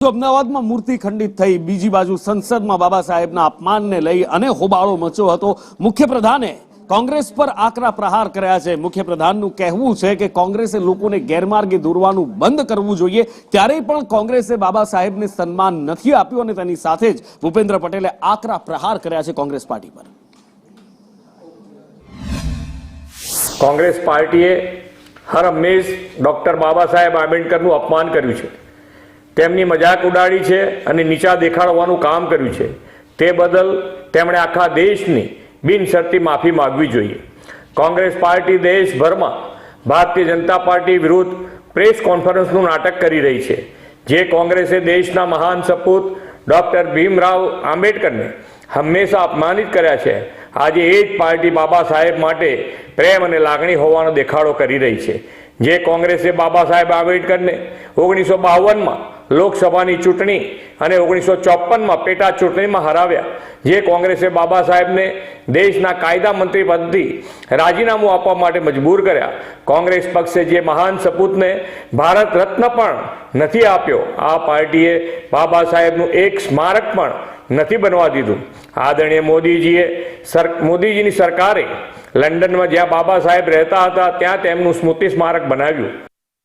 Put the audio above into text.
અમદાવાદમાં મૂર્તિ ખંડિત થઈ, બીજી બાજુ સંસદમાં બાબા સાહેબના અપમાનને લઈ અને હોબાળો મચ્યો હતો। મુખ્યપ્રધાને કોંગ્રેસ પર આકરા પ્રહાર કર્યા છે। મુખ્યપ્રધાનનું કહેવું છે કે કોંગ્રેસે લોકોને ગેરમાર્ગે દોરવાનું બંધ કરવું જોઈએ, ત્યારે પણ કોંગ્રેસે બાબા સાહેબને સન્માન નથી આપ્યું અને તેની સાથે જ ભૂપેન્દ્ર પટેલે આકરા પ્રહાર કર્યા છે કોંગ્રેસ પાર્ટી પર। કોંગ્રેસ પાર્ટીએ હર હંમેશ ડોક્ટર બાબા સાહેબ આંબેડકરનું અપમાન કર્યું છે, તેમની મજાક ઉડાડી છે અને નીચા દેખાડવાનું કામ કર્યું છે। તે બદલ તેમણે આખા દેશની બિનશરતી માફી માંગવી જોઈએ। કોંગ્રેસ પાર્ટી દેશભરમાં ભારતીય જનતા પાર્ટી વિરુદ્ધ પ્રેસ કોન્ફરન્સનું નાટક કરી રહી છે, જે કોંગ્રેસે દેશના મહાન સપૂત ડોક્ટર ભીમરાવ આંબેડકરને હંમેશા અપમાનિત કર્યા છે। આજે એ જ પાર્ટી બાબા સાહેબ માટે પ્રેમ અને લાગણી હોવાનો દેખાડો કરી રહી છે। જે કોંગ્રેસે બાબા સાહેબ આંબેડકરને 1952માં લોકસભાની ચૂંટણી અને 1954માં પેટા ચૂંટણીમાં હરાવ્યા, જે કોંગ્રેસે બાબા સાહેબને દેશના કાયદા મંત્રી પદથી રાજીનામું આપવા માટે મજબૂર કર્યા, કોંગ્રેસ પક્ષે જે મહાન સપૂતને ભારત રત્ન પણ નથી આપ્યો, આ પાર્ટીએ બાબા સાહેબનું એક સ્મારક પણ નથી બનવા દીધું। આદરણીય મોદીજીની સરકારે લંડનમાં જ્યાં બાબા સાહેબ રહેતા હતા ત્યાં તેમનું સ્મૃતિ સ્મારક બનાવ્યું।